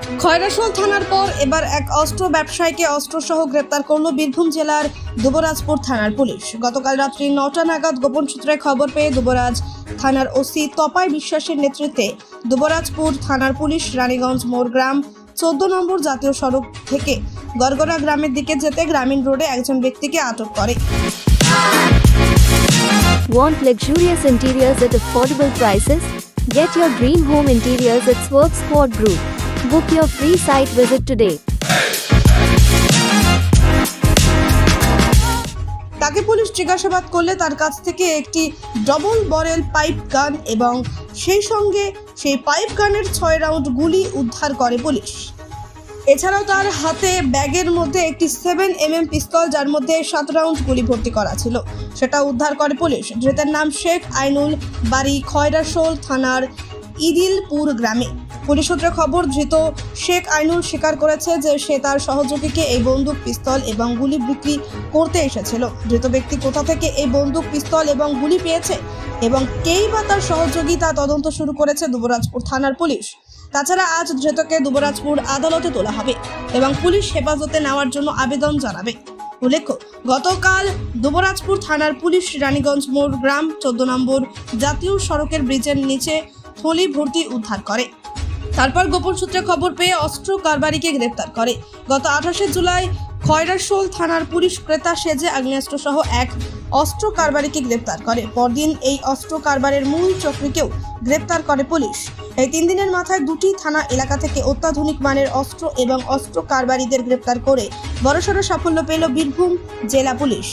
খয়রাশোল থানার পর এবার এক অস্ত্র ব্যবসায়ীকে অস্ত্রসহ গ্রেপ্তার করল বীরভূম জেলার দুবরাজপুর থানার পুলিশ। গতকাল রাত্রি 9টা নাগাদ গোপন সূত্রে খবর পেয়ে দুবরাজ থানার ওসি তপাই বিশ্বাসের নেতৃত্বে দুবরাজপুর থানার পুলিশ রানীগঞ্জ মোড় গ্রাম 14 নম্বর জাতীয় সড়ক থেকে গড়গড়া গ্রামের দিকে যেতে গ্রামীণ রোডে একজন ব্যক্তিকে আটক করে। Want luxurious interiors at affordable prices? Get your dream home interiors at Swerve Squad Group. Book your free site visit today. তাকে পুলিশ জিজ্ঞাসাবাদ করলে তার কাছ থেকে একটি ডবল বরেল পাইপ গান এবং সেই সঙ্গে সেই পাইপ গানের 6 রাউন্ড গুলি উদ্ধার করে পুলিশ। এছাড়াও তার হাতে ব্যাগের মধ্যে একটি 7mm পিস্তল, যার মধ্যে 7 রাউন্ড গুলি ভর্তি করা ছিল, সেটা উদ্ধার করে পুলিশ। ধৃতের নাম শেখ আইনুল, বাড়ি খয়রাশোল থানার ইদিলপুর গ্রামে। পুলিশ সূত্রে খবর, ধৃত শেখ আইনুল স্বীকার করেছে যে সে তার সহযোগীকে এই বন্দুক, পিস্তল এবং গুলি বিক্রি করতে এসেছিল। ধৃত ব্যক্তি কোথা থেকে এই বন্দুক, পিস্তল এবং গুলি পেয়েছে এবং কেই বা তার সহযোগী তা তদন্ত শুরু করেছে দুবরাজপুর থানার পুলিশ। তাছাড়া আজ ধৃতকে দুবরাজপুর আদালতে তোলা হবে এবং পুলিশ হেফাজতে নেওয়ার জন্য আবেদন জানাবে। উল্লেখ্য, গতকাল দুবরাজপুর থানার পুলিশ রানীগঞ্জ মোড় গ্রাম 14 নম্বর জাতীয় সড়কের ব্রিজের নিচে থলি ভর্তি উদ্ধার করে। তারপর গোপন সূত্রে খবর পেয়ে অস্ত্র কারবারিকে গ্রেপ্তার করে। গত 28শে জুলাই খয়রাশোল থানার পুলিশ ক্রেতা সেজে আগ্নেয়াস্ত্র সহ এক অস্ত্র কারবারিকে গ্রেপ্তার করে। পরদিন এই অস্ত্র কারবারের মূল চক্রীকেও গ্রেপ্তার করে পুলিশ। এই 3 দিনের মাথায় 2টি থানা এলাকা থেকে অত্যাধুনিক মানের অস্ত্র এবং অস্ত্র কারবারিদের গ্রেপ্তার করে বড়সড় সাফল্য পেল বীরভূম জেলা পুলিশ।